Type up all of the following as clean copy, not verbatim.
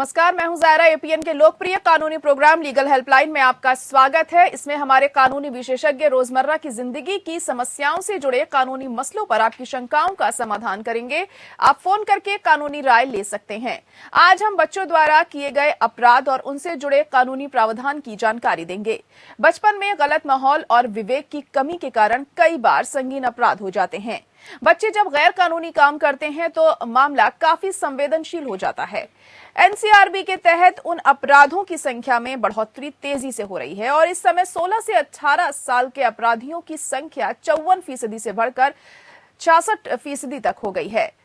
नमस्कार, मैं हूं जायरा। एपीएन के लोकप्रिय कानूनी प्रोग्राम लीगल हेल्पलाइन में आपका स्वागत है। इसमें हमारे कानूनी विशेषज्ञ रोजमर्रा की जिंदगी की समस्याओं से जुड़े कानूनी मसलों पर आपकी शंकाओं का समाधान करेंगे। आप फोन करके कानूनी राय ले सकते हैं। आज हम बच्चों द्वारा किए गए अपराध और उनसे जुड़े कानूनी प्रावधान की जानकारी देंगे। बचपन में गलत माहौल और विवेक की कमी के कारण कई बार संगीन अपराध हो जाते हैं। बच्चे जब गैर कानूनी काम करते हैं तो मामला काफी संवेदनशील हो जाता है। एनसीआरबी के तहत उन अपराधों की संख्या में बढ़ोतरी तेजी से हो रही है और इस समय 16 से 18 साल के अपराधियों की संख्या 54% से बढ़कर 66% तक हो गई है।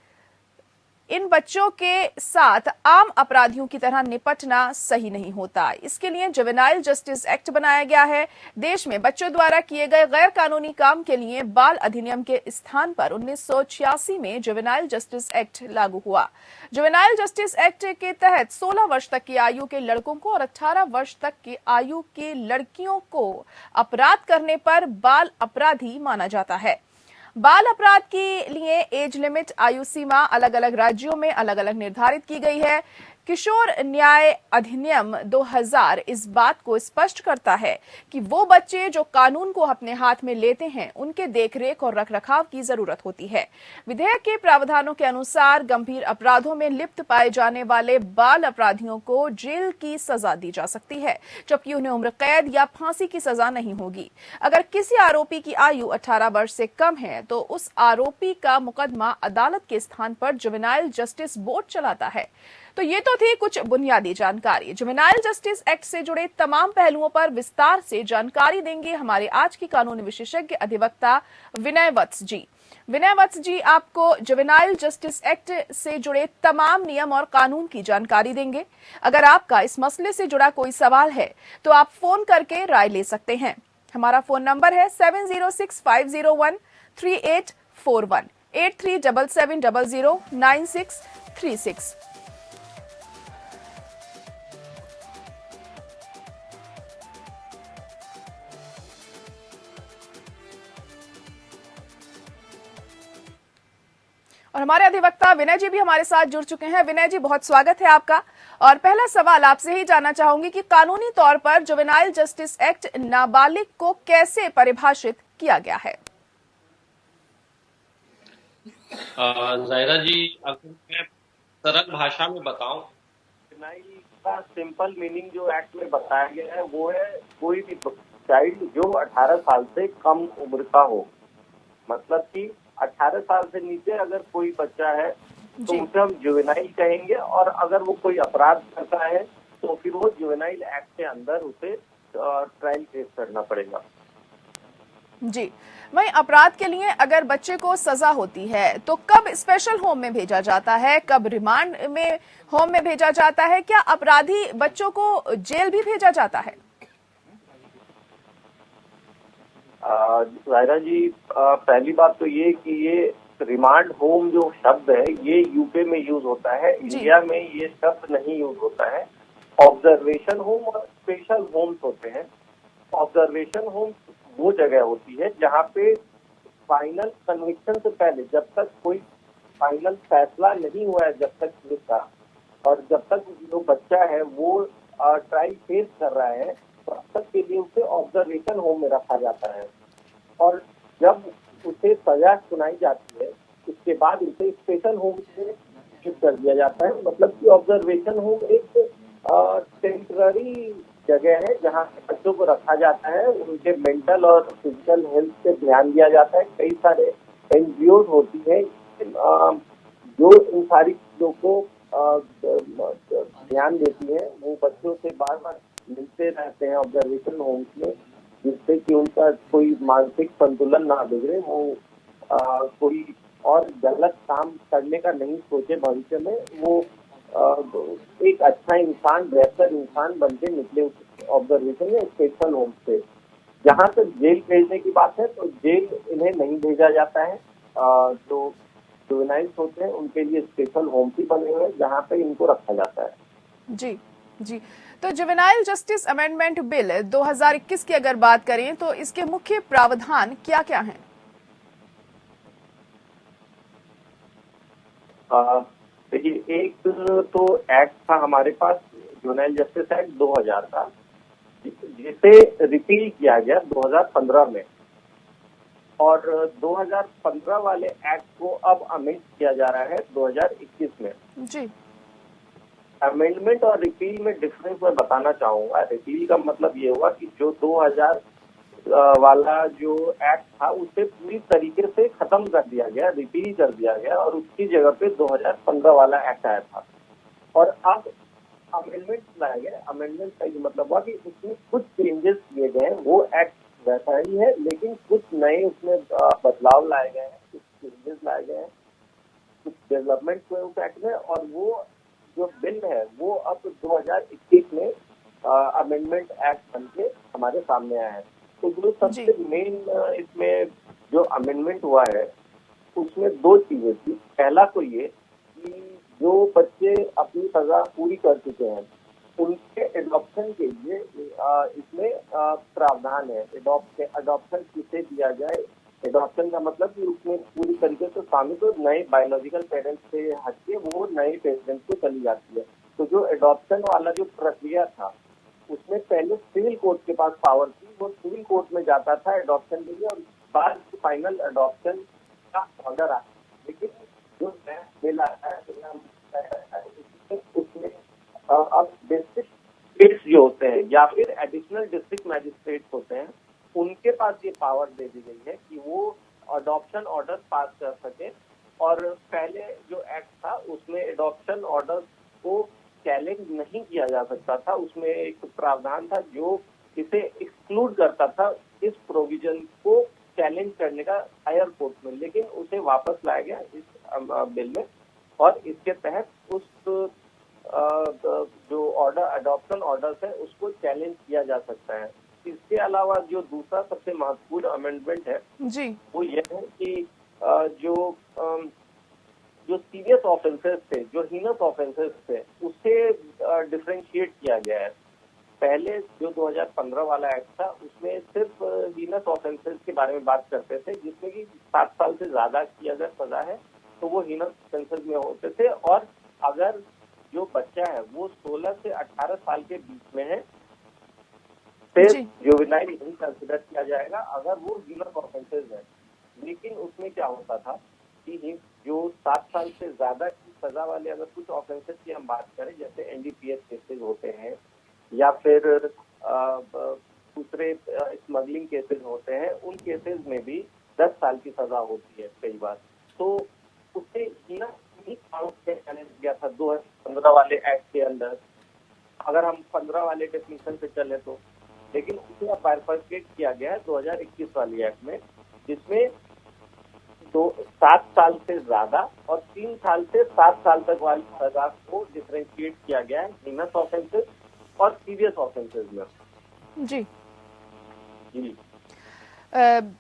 इन बच्चों के साथ आम अपराधियों की तरह निपटना सही नहीं होता। इसके लिए जुवेनाइल जस्टिस एक्ट बनाया गया है। देश में बच्चों द्वारा किए गए गैर कानूनी काम के लिए बाल अधिनियम के स्थान पर 1986 में जुवेनाइल जस्टिस एक्ट लागू हुआ। जुवेनाइल जस्टिस एक्ट के तहत 16 वर्ष तक की आयु के लड़कों को और 18 वर्ष तक की आयु के लड़कियों को अपराध करने पर बाल अपराधी माना जाता है। बाल अपराध के लिए एज लिमिट आयु सीमा अलग अलग राज्यों में अलग अलग निर्धारित की गई है। किशोर न्याय अधिनियम 2000 इस बात को स्पष्ट करता है कि वो बच्चे जो कानून को अपने हाथ में लेते हैं उनके देखरेख और रखरखाव की जरूरत होती है। विधेयक के प्रावधानों के अनुसार गंभीर अपराधों में लिप्त पाए जाने वाले बाल अपराधियों को जेल की सजा दी जा सकती है, जबकि उन्हें उम्र कैद या फांसी की सजा नहीं होगी। अगर किसी आरोपी की आयु 18 वर्ष से कम है तो उस आरोपी का मुकदमा अदालत के स्थान पर जुवेनाइल जस्टिस बोर्ड चलाता है। तो ये तो थी कुछ बुनियादी जानकारी। जुवेनाइल जस्टिस एक्ट से जुड़े तमाम पहलुओं पर विस्तार से जानकारी देंगे हमारे आज की कानूनी विशेषज्ञ अधिवक्ता विनय वत्स जी। विनय वत्स जी आपको जुवेनाइल जस्टिस एक्ट से जुड़े तमाम नियम और कानून की जानकारी देंगे। अगर आपका इस मसले से जुड़ा कोई सवाल है तो आप फोन करके राय ले सकते हैं। हमारा फोन नंबर है 7065013841 8377009636। और हमारे अधिवक्ता विनय जी भी हमारे साथ जुड़ चुके हैं। विनय जी, बहुत स्वागत है आपका। और पहला सवाल आपसे ही जानना चाहूंगी कि कानूनी तौर पर जुवेनाइल जस्टिस एक्ट नाबालिग को कैसे परिभाषित किया गया है? जायरा जी, अगर मैं सरल भाषा में बताऊं, जुवेनाइल का सिंपल मीनिंग जो एक्ट में बताया गया है वो है कोई भी चाइल्ड जो 18 साल से कम उम्र का हो। मतलब कि 18 साल से नीचे अगर कोई बच्चा है तो उसे हम जुवेनाइल कहेंगे, और अगर वो कोई अपराध करता है तो फिर वो जुवेनाइल एक्ट के अंदर उसे ट्रायल फेस करना पड़ेगा। जी, वहीं अपराध के लिए अगर बच्चे को सजा होती है तो कब स्पेशल होम में भेजा जाता है, कब रिमांड में होम में भेजा जाता है? क्या अपराधी बच्चों को जेल भी भेजा जाता है? जायरा जी, पहली बात तो ये कि ये रिमांड होम जो शब्द है ये यूके में यूज होता है, इंडिया में ये शब्द नहीं यूज होता है। ऑब्जर्वेशन होम और स्पेशल होम्स होते हैं। ऑब्जर्वेशन होम वो जगह होती है जहाँ पे फाइनल कन्विक्शन से पहले, जब तक कोई फाइनल फैसला नहीं हुआ है, जब तक केस का, और जब तक जो बच्चा है वो ट्रायल फेस कर रहा है, तब तक के लिए उसे ऑब्जर्वेशन होम में रखा जाता है। और जब उसे सजा सुनाई जाती है उसके बाद उसे स्पेशल होम से शिफ्ट कर दिया जाता है। मतलब कि ऑब्जर्वेशन होम एक टेम्पररी जगह है जहाँ बच्चों को रखा जाता है, उनके मेंटल और फिजिकल हेल्थ पे ध्यान दिया जाता है। कई सारे एनजीओ होती है जो इन सारी चीजों को ध्यान देती है। वो बच्चों से बार बार मिलते रहते हैं ऑब्जर्वेशन होम्स में, जिससे कि उनका कोई मानसिक संतुलन ना बिगड़े, वो कोई और गलत काम करने का नहीं सोचे भविष्य में, वो एक अच्छा इंसान, बेहतर इंसान बन के निकले उस ऑब्जर्वेशन में स्पेशल होम से। जहाँ तक जेल भेजने की बात है तो जेल इन्हें नहीं भेजा जाता है। जो जुवेनाइल्स होते हैं उनके लिए स्पेशल होम भी बने हुए हैं जहाँ पे इनको रखा जाता है। जी जी, तो जुवेनाइल जस्टिस अमेंडमेंट बिल 2021 की अगर बात करें तो इसके मुख्य प्रावधान क्या क्या हैं? देखिए, एक तो एक्ट था हमारे पास, जुवेनाइल जस्टिस एक्ट 2000 का, जिसे रिपील किया गया 2015 में, और 2015 वाले एक्ट को अब अमेंड किया जा रहा है 2021 में। जी अमेंडमेंट और रिपील में डिफरेंस मैं बताना चाहूंगा। रिपील का मतलब ये हुआ कि जो 2000 वाला जो एक्ट था उसे पूरी तरीके से खत्म कर दिया गया, रिपील कर दिया गया, और उसकी जगह पे 2015 वाला एक्ट आया था। और अब अमेंडमेंट लाया गया। अमेंडमेंट का ये मतलब हुआ कि उसमें कुछ चेंजेस किए गए हैं। वो एक्ट वैसा ही है, लेकिन कुछ नए उसमें बदलाव लाए गए हैं, कुछ चेंजेस लाए गए हैं, कुछ डेवलपमेंट हुए उस एक्ट में। और वो जो बिल है वो अब 2021 में अमेंडमेंट एक्ट बन के हमारे सामने आया है। तो जो सबसे मेन इसमें जो अमेंडमेंट हुआ है उसमें दो चीजें थी। पहला तो ये कि जो बच्चे अपनी सजा पूरी कर चुके हैं उनके एडॉप्शन के लिए इसमें प्रावधान है। अडॉप्शन किसे दिया जाए, एडॉप्शन का मतलब कि उसमें पूरी तरीके से शामिल तो नए बायोलॉजिकल पेरेंट्स से हटके वो नए पेरेंट्स को चली जाती है। तो जो एडॉप्शन वाला जो प्रक्रिया था उसमें पहले सिविल कोर्ट के पास पावर थी, वो सिविल कोर्ट में जाता था एडॉप्शन के लिए, और बाद फाइनल एडॉप्शन का ऑर्डर आता। लेकिन जो नया बिल आया है उसमें अब डिस्ट्रिक्ट जो होते हैं या फिर एडिशनल डिस्ट्रिक्ट मैजिस्ट्रेट होते हैं, उनके पास ये पावर दे दी गई है कि वो अडॉप्शन ऑर्डर पास कर सके। और पहले जो एक्ट था उसमें अडॉप्शन ऑर्डर को चैलेंज नहीं किया जा सकता था। उसमें एक प्रावधान था जो इसे एक्सक्लूड करता था, इस प्रोविजन को चैलेंज करने का हायर कोर्ट में। लेकिन उसे वापस लाया गया इस बिल में, और इसके तहत उस जो ऑर्डर अडॉप्शन ऑर्डर्स है उसको चैलेंज किया जा सकता है। इसके अलावा जो दूसरा सबसे महत्वपूर्ण अमेंडमेंट है जी वो ये है कि जो सीरियस ऑफेंसेस थे, जो हीनस ऑफेंसेस थे, उसे डिफरेंशिएट किया गया है। पहले जो 2015 वाला एक्ट था उसमें सिर्फ हीनस ऑफेंसेस के बारे में बात करते थे, जिसमें कि 7 साल से ज्यादा की अगर सजा है तो वो हीनस ऑफेंसेस में होते थे। और अगर जो बच्चा है वो 16 से 18 साल के बीच में है फिर जुवेनाइल नहीं कंसिडर किया जाएगा अगर वो हीनस ऑफेंसेस है। लेकिन उसमें क्या होता था कि जो 7 साल से ज्यादा की सजा वाले अगर कुछ ऑफेंसेस की हम बात करें, जैसे एनडीपीएस केसेस होते हैं या फिर दूसरे स्मगलिंग केसेस होते हैं, उन केसेस में भी 10 साल की सजा होती है कई बार। तो उसे चैलेंज किया था 2015 वाले एक्ट के अंदर, अगर हम 15 वाले डेफिनेशन पे चले तो। लेकिन उसे अब बाइफरकेट किया गया है 2021 वाली एक्ट में, जिसमें 7 साल से ज्यादा और 3 साल से 7 साल तक वाली सजा को डिफरेंशिएट किया गया है हीनस ऑफेंसेस और सीरियस ऑफेंसेस में। जी जी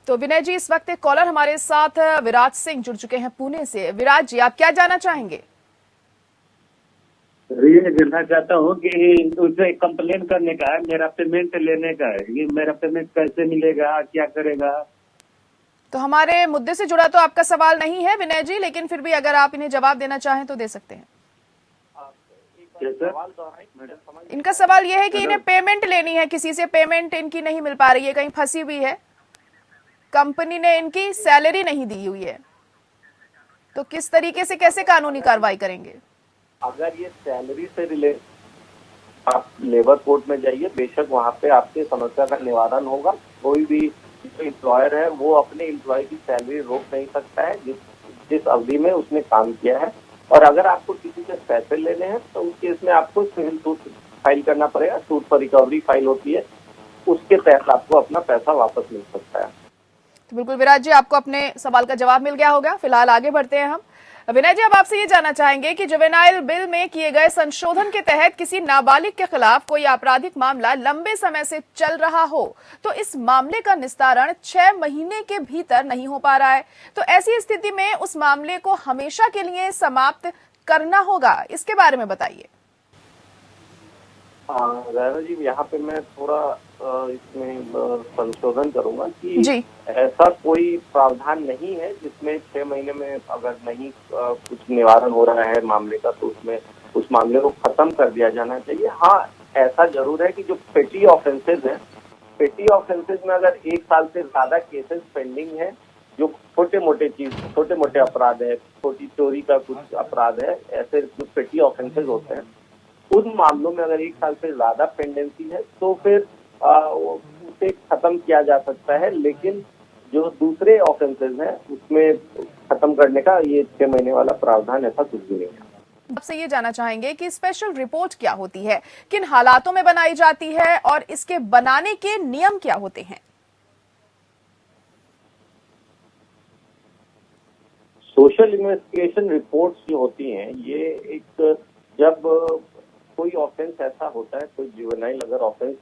तो विनय जी, इस वक्त एक कॉलर हमारे साथ विराज सिंह जुड़ चुके हैं पुणे से। विराज जी, आप क्या जानना चाहेंगे? ये जानना चाहता हूँ कि उसे कंप्लेन करने का है, मेरा पेमेंट लेने का है। ये मेरा पेमेंट कैसे मिलेगा, क्या करेगा? तो हमारे मुद्दे से जुड़ा तो आपका सवाल नहीं है विनय जी, लेकिन फिर भी अगर आप इन्हें जवाब देना चाहें तो दे सकते हैं। इनका सवाल यह है कि इन्हें पेमेंट लेनी है किसी से, पेमेंट इनकी नहीं मिल पा रही है, कहीं फंसी हुई है, कंपनी ने इनकी सैलरी नहीं दी हुई है, तो किस तरीके से कैसे कानूनी कार्रवाई करेंगे? अगर ये सैलरी से रिलेटेड आप लेबर कोर्ट में जाइए, बेशक वहाँ पे आपकी समस्या का निवारण होगा। कोई भी जो एम्प्लॉयर है वो अपने एम्प्लॉय की सैलरी रोक नहीं सकता है जिस अवधि में उसने काम किया है। और अगर आपको किसी से पैसे लेने हैं तो उस केस में आपको सिविल सूट फाइल करना पड़ेगा। सूट फॉर रिकवरी फाइल होती है, उसके तहत आपको अपना पैसा वापस मिल सकता है। तो बिल्कुल विराज जी, आपको अपने सवाल का जवाब मिल गया होगा। फिलहाल आगे बढ़ते हैं हम। विनय जी, अब आपसे ये जानना चाहेंगे कि जुवेनाइल बिल में किए गए संशोधन के तहत किसी नाबालिग के खिलाफ कोई आपराधिक मामला लंबे समय से चल रहा हो तो इस मामले का निस्तारण 6 महीने के भीतर नहीं हो पा रहा है, तो ऐसी स्थिति में उस मामले को हमेशा के लिए समाप्त करना होगा, इसके बारे में बताइए। राजा जी, यहाँ पे मैं थोड़ा इसमें संशोधन करूंगा कि जी ऐसा कोई प्रावधान नहीं है जिसमें 6 महीने में अगर नहीं कुछ निवारण हो रहा है मामले का तो उसमें उस मामले को खत्म कर दिया जाना चाहिए। हाँ, ऐसा जरूर है कि जो पेटी ऑफेंसेज है, पेटी ऑफेंसेज में अगर 1 साल से ज्यादा केसेस पेंडिंग है, जो छोटे मोटे अपराध है, छोटी चोरी का कुछ अपराध है, ऐसे जो पेटी ऑफेंसेज होते हैं, उन मामलों में अगर 1 साल से ज्यादा पेंडेंसी है तो फिर उसे खत्म किया जा सकता है। लेकिन जो दूसरे ऑफेंसेज हैं उसमें खत्म करने का ये 6 महीने वाला प्रावधान ऐसा कुछ भी नहीं है। आपसे ये जानना चाहेंगे कि स्पेशल रिपोर्ट क्या होती है, किन हालातों में बनाई जाती है और इसके बनाने के नियम क्या होते हैं? सोशल इन्वेस्टिगेशन रिपोर्ट्स जो होती हैं, ये एक जब कोई ऑफेंस ऐसा होता है, कोई जुवेनाइल अगर ऑफेंस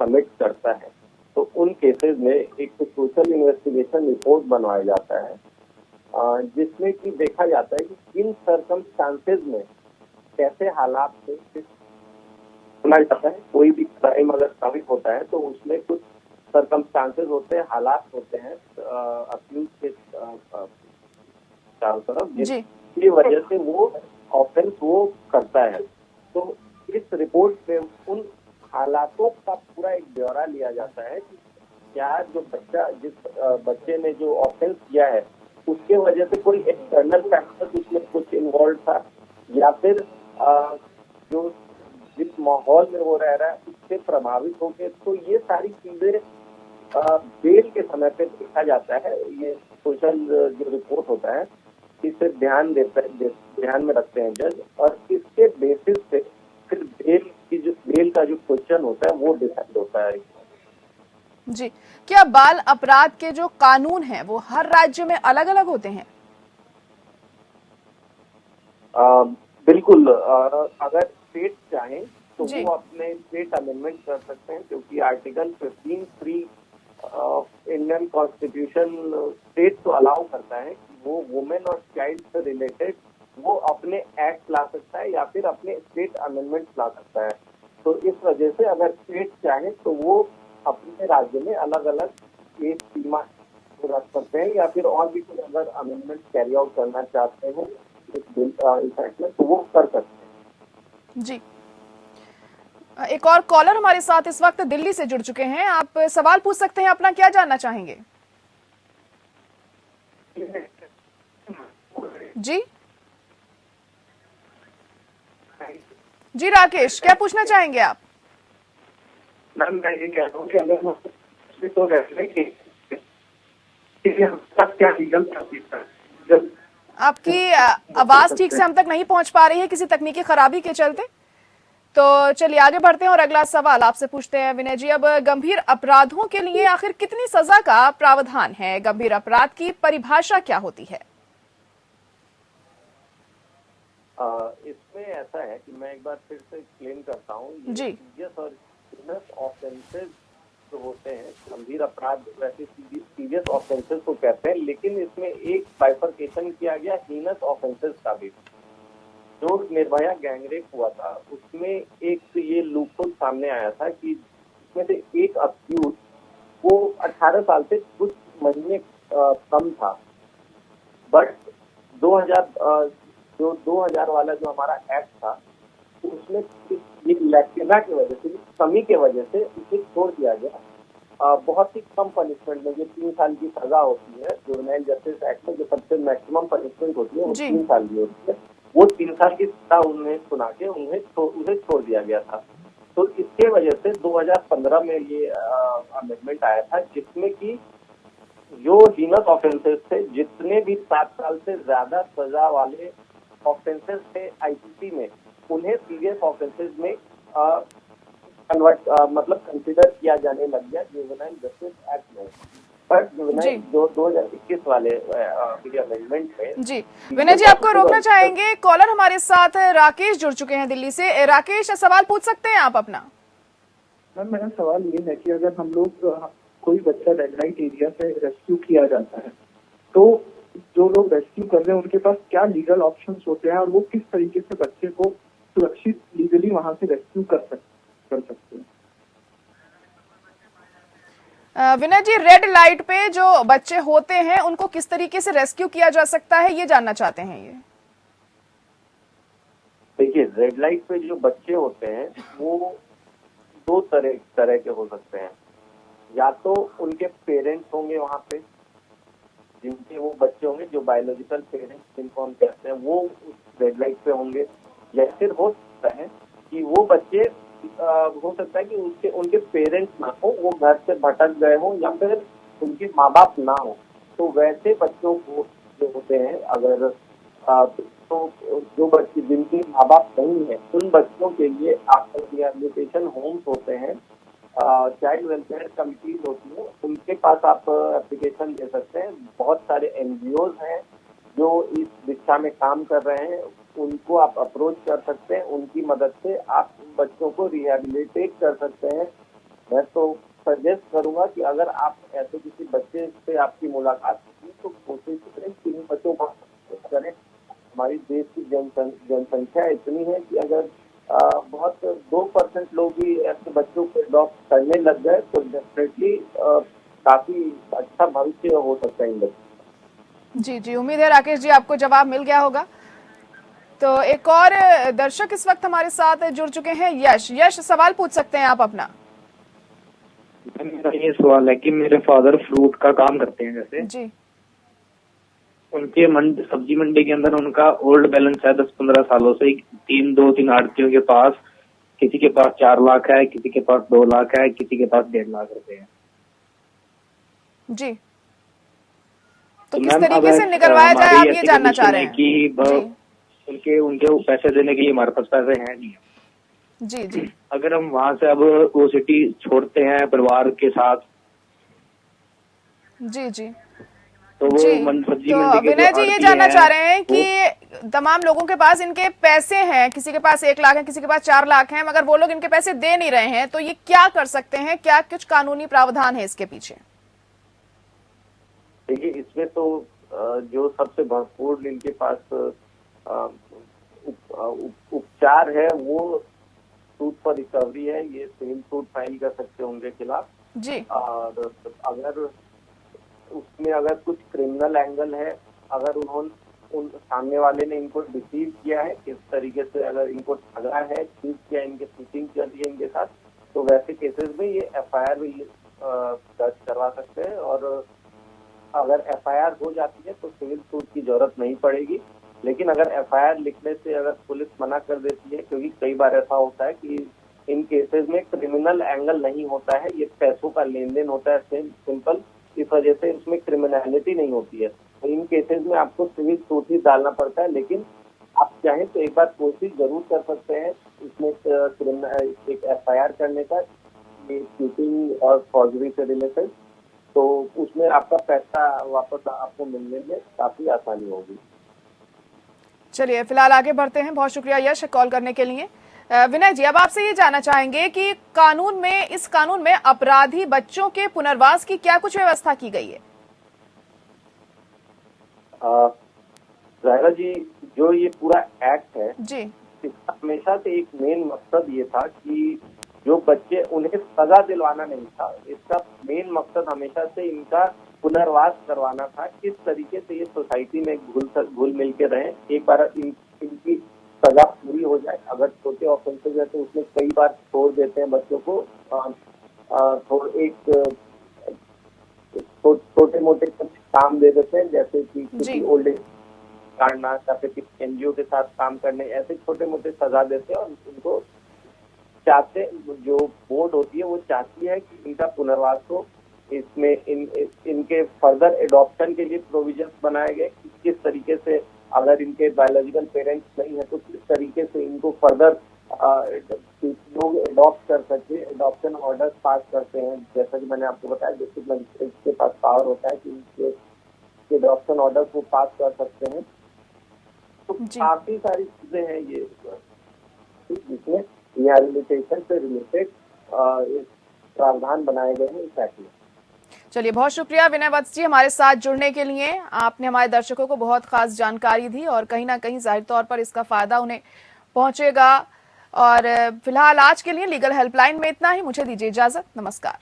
कमिट करता है तो उन केसेस में एक सोशल इन्वेस्टिगेशन रिपोर्ट बनवाया जाता है, जिसमें कि देखा जाता है कि किन सर्कमस्टांसेस में कैसे हालात से सुना जाता है। कोई भी क्राइम अगर कमिट होता है तो उसमें कुछ सर्कमस्टांसेस होते हैं, हालात होते हैं अक्यूज के चारों तरफ, जिसकी वजह से वो ऑफेंस वो करता है। तो इस रिपोर्ट में उन हालातों का पूरा एक ब्यौरा लिया जाता है कि क्या जो बच्चा जिस बच्चे ने जो ऑफेंस किया है उसके वजह से कोई एक्सटर्नल फैक्टर उसमें कुछ इन्वॉल्व था, या फिर जो जिस माहौल में वो रह रहा है उससे प्रभावित होकर। तो ये सारी चीजें बेल के समय पे देखा जाता है। ये सोशल जो रिपोर्ट होता है इसे ध्यान में रखते हैं जज, और इसके बेसिस पे फिर बेल का जो क्वेश्चन होता है वो डिसाइड होता है। जी, क्या बाल अपराध के जो कानून हैं वो हर राज्य में अलग अलग होते हैं? बिल्कुल, अगर स्टेट चाहें तो वो अपने स्टेट अमेंडमेंट कर सकते हैं, क्योंकि आर्टिकल 15(3) इंडियन कॉन्स्टिट्यूशन स्टेट तो अलाउ करता है कि वो वुमेन और चाइल्ड से रिलेटेड वो अपने एक्ट ला सकता है या फिर अपने स्टेट अमेंडमेंट ला सकता है। तो इस वजह से अगर स्टेट चाहे तो वो अपने राज्य में अलग अलग एक सीमा रख सकते हैं, या फिर और भी कोई अगर अमेंडमेंट कैरी आउट करना चाहते हैं इस बिल में तो वो कर सकते हैं। जी, एक और कॉलर हमारे साथ इस वक्त दिल्ली से जुड़ चुके हैं। आप सवाल पूछ सकते हैं, अपना क्या जानना चाहेंगे? जी जी राकेश, क्या पूछना चाहेंगे आप? मैम, मैं ये कह रहा हूँ कि अगर तो क्या लीगल जब आपकी आवाज ठीक से हम तक नहीं पहुंच पा रही है किसी तकनीकी खराबी के चलते। तो चलिए आगे बढ़ते हैं और अगला सवाल आपसे पूछते हैं विनय जी। अब गंभीर अपराधों के लिए आखिर कितनी सजा का प्रावधान है? गंभीर अपराध की परिभाषा क्या होती है? इसमें ऐसा है कि मैं एक बार फिर से एक्सप्लेन करता हूँ। जी, सीरियस और हीनस ऑफेंसेस जो होते हैं, गंभीर अपराध वैसे सीरियस ऑफेंसेस को कहते हैं, लेकिन इसमें एक बाइफरकेशन किया गया हीनस ऑफेंसेस का भी। जो निर्भया गैंगरेप हुआ था उसमें एक ये लूपहोल सामने आया था कि इसमें से एक अक्यूज वो 18 साल से कुछ महीने कम था, बट 2000 वाला जो हमारा एक्ट था उसमें एक लैक्यूना की वजह से, कमी के वजह से उसे छोड़ दिया गया। बहुत ही कम पनिशमेंट में, जो 3 साल की सजा होती है जुवेनाइल जस्टिस एक्ट में, जो सबसे मैक्सिमम पनिशमेंट होती है वो 3 साल की होती है, वो 3 साल की सजा उन्हें सुना के उसे छोड़ दिया गया था। तो इसके वजह से 2015 में ये अमेंडमेंट आया था, जिसमें कि जो हीनस ऑफेंसेस थे, जितने भी 7 साल से ज्यादा सजा वाले ऑफेंसेस थे आईपीसी में, उन्हें सीरियस ऑफेंसेस में मतलब कंसिडर किया जाने लग गया जुवेनाइल जस्टिस एक्ट में। पर जुवेनाइल 2021 वाले अमेंडमेंट में। जी विनय जी, आपको रोकना चाहेंगे, कॉलर हमारे साथ राकेश जुड़ चुके हैं दिल्ली से। राकेश, सवाल पूछ सकते हैं आप अपना? मैम, मेरा सवाल ये है कि अगर हम लोग कोई बच्चा रेड लाइट एरिया से रेस्क्यू किया जाता है तो जो लोग रेस्क्यू कर रहे हैं उनके पास क्या लीगल ऑप्शंस होते हैं और वो किस तरीके से बच्चे को सुरक्षित लीगली वहां से रेस्क्यू कर सकते हैं? विनय जी, रेड लाइट पे जो बच्चे होते हैं उनको किस तरीके से रेस्क्यू किया जा सकता है, ये जानना चाहते हैं ये। देखिए, रेड लाइट पे जो बच्चे होते हैं वो दो तरह के हो सकते हैं। या तो उनके पेरेंट्स होंगे वहां पे, जिनके वो बच्चे होंगे, जो बायोलॉजिकल पेरेंट्स जिनको हम कहते हैं, वो उस रेड लाइट पे होंगे। या फिर हो सकता है कि वो बच्चे हो सकता है कि उनके पेरेंट्स ना हो, वो घर से भटक गए हो, या फिर उनके माँ बाप ना हो। तो वैसे बच्चों को जो होते हैं, अगर तो जो बच्चे जिनके माँ बाप नहीं है, उन बच्चों के लिए आपका रिहेबिलिटेशन होम्स होते हैं, चाइल्ड वेलफेयर कमिटीज होती है, उनके पास आप एप्लीकेशन दे सकते हैं। बहुत सारे एनजीओज हैं जो इस दिशा में काम कर रहे हैं, उनको आप अप्रोच कर सकते हैं। उनकी मदद से आप बच्चों को रिहेबिलिटेट कर सकते हैं। मैं तो सजेस्ट करूंगा कि अगर आप ऐसे किसी बच्चे से आपकी मुलाकात की तो कोशिश करें कि इन बच्चों को करें। हमारी देश की जनसंख्या इतनी है कि अगर बहुत 2% लोग ही ऐसे बच्चों को अडॉप्ट करने लग गए तो डेफिनेटली काफी अच्छा भविष्य हो सकता है इन बच्चों। जी जी, उम्मीद है राकेश जी आपको जवाब मिल गया होगा। तो एक और दर्शक इस वक्त हमारे साथ जुड़ चुके हैं, यश सवाल पूछ सकते हैं आप अपना। मेरा ये सवाल है कि मेरे फादर फ्रूट का काम करते हैं, जैसे जी, उनके सब्जी मंडी के अंदर उनका ओल्ड बैलेंस है 10-15 सालों से। 2-3 आड़तियों के पास, किसी के पास 4 लाख है, किसी के पास 2 लाख है, किसी के पास 1.5 लाख रुपए है। जी, तो किस मैम, तरीके से निकलवाया जाए, आप ये जानना चाह रहे हैं कि उनके पैसे देने के लिए हमारे पास पैसे हैं नहीं। जी जी, अगर हम वहां से अब वो सिटी छोड़ते हैं परिवार के साथ, जी जी तो वो जी, सब्जी तो मंडी के विनय जी ये जानना चाह रहे हैं वो कि तमाम लोगों के पास इनके पैसे हैं, किसी के पास 1 लाख है, किसी के पास 4 लाख है, मगर वो लोग इनके पैसे दे नहीं रहे हैं, तो ये क्या कर सकते हैं, क्या कुछ कानूनी प्रावधान है इसके पीछे? देखिए, इसमें तो जो सबसे भरपूर इनके पास उपचार है वो सूट पर रिकवरी है। ये सिविल सूट फाइल कर सकते हैं उनके खिलाफ। जी, और अगर उसमें अगर कुछ क्रिमिनल एंगल है, अगर उन सामने वाले ने इनको डिसीव किया है किस तरीके से, अगर इनको ठगा है, चीट किया, इनके चीटिंग चली है इनके साथ, तो वैसे केसेस में ये FIR भी दर्ज करवा सकते हैं। और अगर FIR हो जाती है तो सिविल सूट की जरूरत नहीं पड़ेगी। लेकिन अगर FIR लिखने से अगर पुलिस मना कर देती है, क्योंकि कई बार ऐसा होता है कि इन केसेस में क्रिमिनल एंगल नहीं होता है, ये पैसों का लेन देन होता है सिंपल, इस वजह से उसमें क्रिमिनलिटी नहीं होती है। तो इन केसेस में आपको सिविल सूट ही डालना पड़ता है। लेकिन आप चाहें तो एक बार कोशिश जरूर कर सकते हैं इसमें एक FIR करने का, चीटिंग और फॉर्जरी से रिलेटेड, तो उसमें आपका पैसा वापस आपको मिलने में काफी आसानी होगी। चलिए फिलहाल आगे बढ़ते हैं। बहुत शुक्रिया यश कॉल करने के लिए। विनय जी, अब आपसे ये जानना चाहेंगे कि इस कानून में अपराधी बच्चों के पुनर्वास की क्या कुछ व्यवस्था की गई है? जाहिरा जी, जो ये पूरा एक्ट है जी, इसका हमेशा से एक मेन मकसद ये था कि जो बच्चे, उन्हें सजा दिलवाना नहीं था, इसका मेन मकसद हमेशा से इनका पुनर्वास करवाना था। किस तरीके से ये सोसाइटी में घुल मिल के रहे, एक बार इनकी सजा पूरी हो जाए। अगर छोटे ऑफेंसेस है तो उसमें कई बार छोड़ देते हैं बच्चों को, छोटे मोटे कुछ काम दे देते हैं, जैसे कि किसी ओल्ड एज काटना या फिर किसी NGO के साथ काम करने, ऐसे छोटे मोटे सजा देते हैं। और उनको चाहते, जो बोर्ड होती है वो चाहती है कि इनका पुनर्वास हो। इसमें इनके फर्दर एडॉप्शन के लिए प्रोविजन बनाए गए कि किस तरीके से, अगर इनके बायोलॉजिकल पेरेंट्स नहीं है तो किस तरीके से इनको फर्दर लोग एडॉप्ट कर सके। एडॉप्शन ऑर्डर पास करते हैं, जैसा कि मैंने आपको बताया, डिस्ट्रिक्ट मजिस्ट्रेट के पास पावर होता है कि इनके एडॉप्शन ऑर्डर को पास कर सकते हैं। तो काफी सारी चीजें हैं ये जिसमें रिहेबिलिटेशन से रिलेटेड प्रावधान बनाए गए हैं इस एक्ट में। चलिए बहुत शुक्रिया विनय वत्स जी हमारे साथ जुड़ने के लिए। आपने हमारे दर्शकों को बहुत खास जानकारी दी और कहीं ना कहीं जाहिर तौर पर इसका फायदा उन्हें पहुंचेगा। और फिलहाल आज के लिए लीगल हेल्पलाइन में इतना ही। मुझे दीजिए इजाजत। नमस्कार।